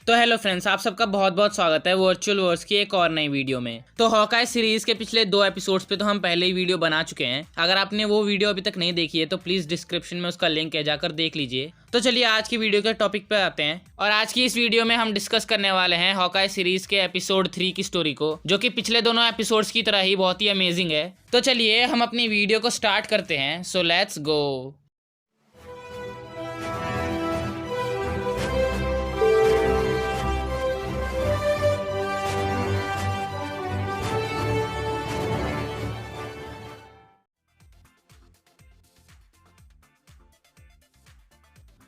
तो hello friends, आप सबका बहुत बहुत स्वागत है वर्चुअल वर्स की एक और नई वीडियो में। तो हॉकाई सीरीज के पिछले 2 एपिसोड्स पे तो हम पहले ही वीडियो बना चुके हैं। अगर आपने वो वीडियो अभी तक नहीं देखी है तो प्लीज डिस्क्रिप्शन में उसका लिंक है, जाकर देख लीजिए। तो चलिए आज की वीडियो के टॉपिक पे आते हैं और आज की इस वीडियो में हम डिस्कस करने वाले हैं हॉकाई सीरीज के एपिसोड 3 की स्टोरी को, जो कि पिछले दोनों एपिसोड्स की तरह ही बहुत ही अमेजिंग है। तो चलिए हम अपनी वीडियो को स्टार्ट करते हैं। So let's go.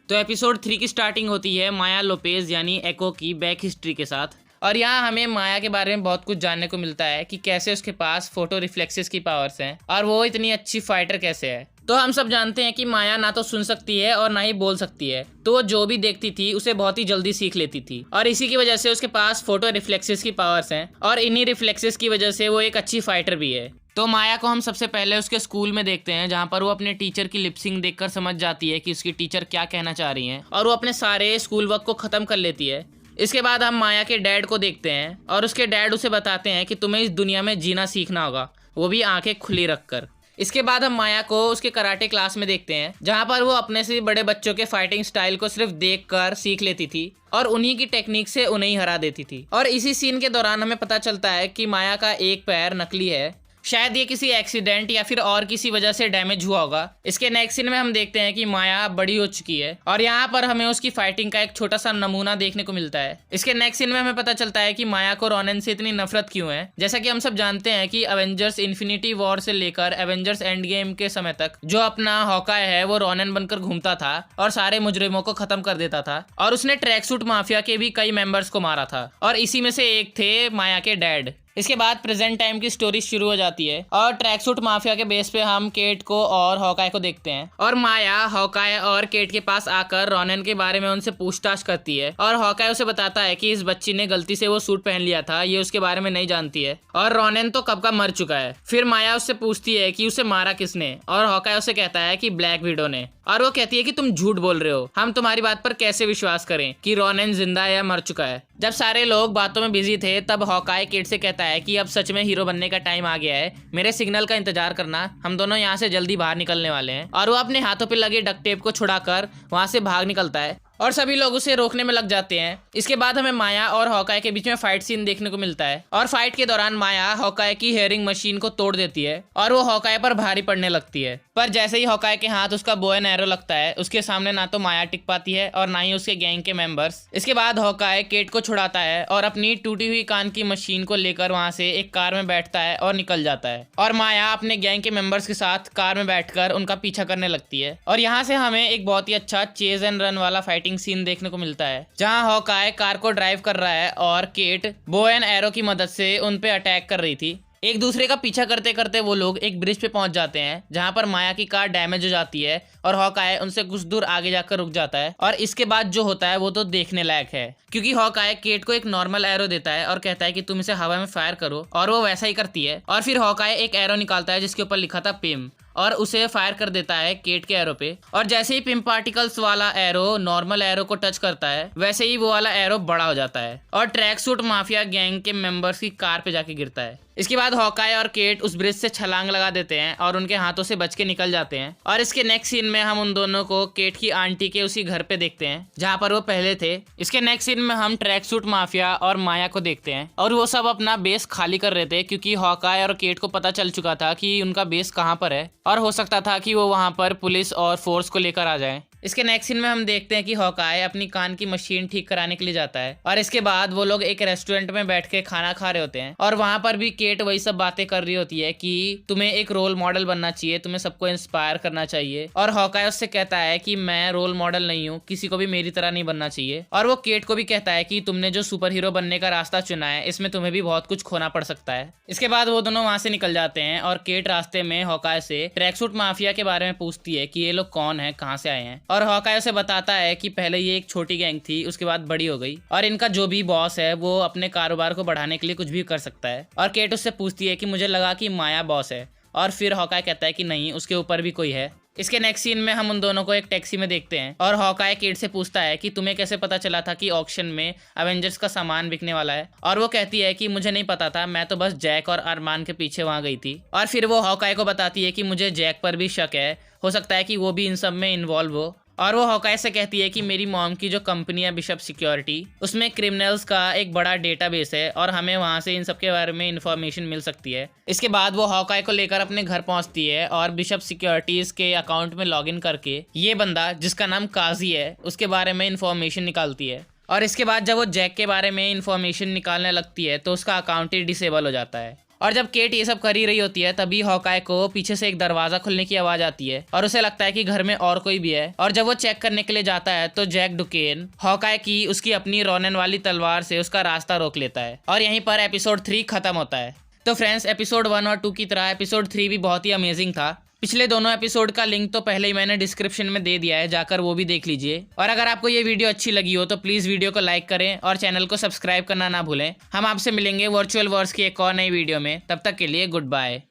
तो एपिसोड 3 की स्टार्टिंग होती है माया लोपेज यानी एको की बैक हिस्ट्री के साथ। और यहाँ हमें माया के बारे में बहुत कुछ जानने को मिलता है कि कैसे उसके पास फोटो रिफ्लेक्सेस की पावर्स हैं और वो इतनी अच्छी फाइटर कैसे है। तो हम सब जानते हैं कि माया ना तो सुन सकती है और ना ही बोल सकती है, तो वो जो भी देखती थी उसे बहुत ही जल्दी सीख लेती थी और इसी की वजह से उसके पास फोटो रिफ्लेक्सेस की पावर्स हैं और इन्हीं रिफ्लेक्सेस की वजह से वो एक अच्छी फाइटर भी है। तो माया को हम सबसे पहले उसके स्कूल में देखते हैं, जहाँ पर वो अपने टीचर की लिपसिंग देखकर समझ जाती है कि उसकी टीचर क्या कहना चाह रही हैं और वो अपने सारे स्कूल वर्क को ख़त्म कर लेती है। इसके बाद हम माया के डैड को देखते हैं और उसके डैड उसे बताते हैं कि तुम्हें इस दुनिया में जीना सीखना होगा, वो भी आंखें खुली रखकर। इसके बाद हम माया को उसके कराटे क्लास में देखते हैं, जहाँ पर वो अपने से बड़े बच्चों के फाइटिंग स्टाइल को सिर्फ देखकर सीख लेती थी और उन्हीं की टेक्निक से उन्हें ही हरा देती थी। और इसी सीन के दौरान हमें पता चलता है कि माया का एक पैर नकली है, शायद ये किसी एक्सीडेंट या फिर और किसी वजह से डैमेज हुआ होगा। इसके नेक्स्ट सीन में हम देखते हैं कि माया बड़ी हो चुकी है और यहाँ पर हमें उसकी फाइटिंग का एक छोटा सा नमूना देखने को मिलता है। इसके नेक्स्ट सीन में हमें पता चलता है कि माया को रोनेन से इतनी नफरत क्यों है। जैसा कि हम सब जानते हैं कि एवेंजर्स इन्फिनिटी वॉर से लेकर एवेंजर्स एंड गेम के समय तक जो अपना हॉकाई है वो रोनेन बनकर घूमता था और सारे मुजरिमों को खत्म कर देता था और उसने ट्रैक सूट माफिया के भी कई मेंबर्स को मारा था और इसी में से एक थे माया के डैड। इसके बाद प्रेजेंट टाइम की स्टोरी शुरू हो जाती है और ट्रैक सूट माफिया के बेस पे हम केट को और हॉकाई को देखते हैं और माया हॉकाई और केट के पास आकर रोनेन के बारे में उनसे पूछताछ करती है और हॉकाई उसे बताता है कि इस बच्ची ने गलती से वो सूट पहन लिया था, ये उसके बारे में नहीं जानती है और रोनेन तो कब का मर चुका है। फिर माया उससे पूछती है कि उसे मारा किसने और हॉकाई उसे कहता है कि ब्लैक विडो ने और वो कहती है कि तुम झूठ बोल रहे हो, हम तुम्हारी बात पर कैसे विश्वास करें कि रोनेन जिंदा है या मर चुका है। जब सारे लोग बातों में बिजी थे तब हॉकाई केट से कहता है कि अब सच में हीरो बनने का टाइम आ गया है, मेरे सिग्नल का इंतजार करना, हम दोनों यहाँ से जल्दी बाहर निकलने वाले हैं। और वो अपने हाथों पे लगे डक्ट टेप को छुड़ाकर वहां से भाग निकलता है और सभी लोग उसे रोकने में लग जाते हैं। इसके बाद हमें माया और हॉकाई के बीच में फाइट सीन देखने को मिलता है और फाइट के दौरान माया हॉकाई की हेयरिंग मशीन को तोड़ देती है और वो हॉकाई पर भारी पड़ने लगती है। पर जैसे ही हॉकाई के हाथ उसका बो एंड एरो लगता है, उसके सामने ना तो माया टिक पाती है और ना ही उसके गैंग के मेंबर्स। इसके बाद हॉकाई केट को छुड़ाता है और अपनी टूटी हुई कान की मशीन को लेकर वहां से एक कार में बैठता है और निकल जाता है और माया अपने गैंग के मेंबर्स के साथ कार में बैठकर उनका पीछा करने लगती है। और यहाँ से हमें एक बहुत ही अच्छा चेज एंड रन वाला फाइटिंग सीन देखने को मिलता है, जहां हॉकाई कार को ड्राइव कर रहा है और केट बो एंड एरो की मदद से उन पे अटैक कर रही थी। एक दूसरे का पीछा करते करते वो लोग एक ब्रिज पे पहुंच जाते हैं, जहां पर माया की कार डैमेज हो जाती है और हॉकाई उनसे कुछ दूर आगे जाकर रुक जाता है। और इसके बाद जो होता है वो तो देखने लायक है, क्योंकि हॉकाई केट को एक नॉर्मल एरो देता है और कहता है कि तुम इसे हवा में फायर करो और वो वैसा ही करती है। और फिर हॉकाई एक एरो निकालता है जिसके ऊपर लिखा था पिम और उसे फायर कर देता है केट के एरो पे। और जैसे ही पिम पार्टिकल्स वाला एरो नॉर्मल एरो को टच करता है, वैसे ही वो वाला एरो बड़ा हो जाता है और ट्रैक सूट माफिया गैंग के मेंबर्स की कार पे जाके गिरता है। इसके बाद हॉकाई और केट उस ब्रिज से छलांग लगा देते हैं और उनके हाथों से बच के निकल जाते हैं। और इसके नेक्स्ट सीन में हम उन दोनों को केट की आंटी के उसी घर पे देखते हैं जहाँ पर वो पहले थे। इसके नेक्स्ट सीन में हम ट्रैक सूट माफिया और माया को देखते हैं और वो सब अपना बेस खाली कर रहे थे, क्योंकि हॉकाई और केट को पता चल चुका था कि उनका बेस कहाँ पर है और हो सकता था कि वो वहाँ पर पुलिस और फोर्स को लेकर आ जाए। इसके नेक्स्ट सीन में हम देखते हैं कि हॉकाई अपनी कान की मशीन ठीक कराने के लिए जाता है और इसके बाद वो लोग एक रेस्टोरेंट में बैठ के खाना खा रहे होते हैं और वहां पर भी केट वही सब बातें कर रही होती है कि तुम्हें एक रोल मॉडल बनना चाहिए, तुम्हें सबको इंस्पायर करना चाहिए। और हॉकाई उससे कहता है कि मैं रोल मॉडल नहीं हूँ, किसी को भी मेरी तरह नहीं बनना चाहिए। और वो केट को भी कहता है कि तुमने जो सुपर हीरो बनने का रास्ता चुना है, इसमें तुम्हें भी बहुत कुछ खोना पड़ सकता है। इसके बाद वो दोनों वहां से निकल जाते हैं और केट रास्ते में हॉकाई से ट्रैक सूट माफिया के बारे में पूछती है कि ये लोग कौन है, कहाँ से आए हैं। और हॉकाई उसे बताता है कि पहले ये एक छोटी गैंग थी, उसके बाद बड़ी हो गई और इनका जो भी बॉस है वो अपने कारोबार को बढ़ाने के लिए कुछ भी कर सकता है। और केट उससे पूछती है कि मुझे लगा कि माया बॉस है और फिर हॉकाई कहता है कि नहीं, उसके ऊपर भी कोई है। इसके नेक्स्ट सीन में हम उन दोनों को एक टैक्सी में देखते हैं और हॉकाई केट से पूछता है कि तुम्हें कैसे पता चला था कि ऑक्शन में एवेंजर्स का सामान बिकने वाला है। और वो कहती है कि मुझे नहीं पता था, मैं तो बस जैक और अरमान के पीछे वहां गई थी। और फिर वो हॉकाई को बताती है कि मुझे जैक पर भी शक है, हो सकता है कि वो भी इन सब में इन्वॉल्व हो। और वो हॉकाई से कहती है कि मेरी मॉम की जो कंपनी है बिशप सिक्योरिटी, उसमें क्रिमिनल्स का एक बड़ा डेटाबेस है और हमें वहां से इन सब के बारे में इंफॉर्मेशन मिल सकती है। इसके बाद वो हॉकाई को लेकर अपने घर पहुंचती है और बिशप सिक्योरिटीज के अकाउंट में लॉगिन करके ये बंदा जिसका नाम काजी है उसके बारे में इंफॉर्मेशन निकालती है। और इसके बाद जब वो जैक के बारे में इंफॉर्मेशन निकालने लगती है तो उसका अकाउंट ही डिसेबल हो जाता है। और जब केट ये सब कर ही रही होती है तभी हॉकाई को पीछे से एक दरवाजा खुलने की आवाज आती है और उसे लगता है कि घर में और कोई भी है। और जब वो चेक करने के लिए जाता है तो जैक डुकेन हॉकाई की उसकी अपनी रोनेन वाली तलवार से उसका रास्ता रोक लेता है। और यहीं पर एपिसोड 3 खत्म होता है। तो फ्रेंड्स, एपिसोड 1 और 2 की तरह एपिसोड 3 भी बहुत ही अमेजिंग था। पिछले दोनों एपिसोड का लिंक तो पहले ही मैंने डिस्क्रिप्शन में दे दिया है, जाकर वो भी देख लीजिए। और अगर आपको ये वीडियो अच्छी लगी हो तो प्लीज़ वीडियो को लाइक करें और चैनल को सब्सक्राइब करना ना भूलें। हम आपसे मिलेंगे वर्चुअल वर्स की एक और नई वीडियो में, तब तक के लिए गुड बाय।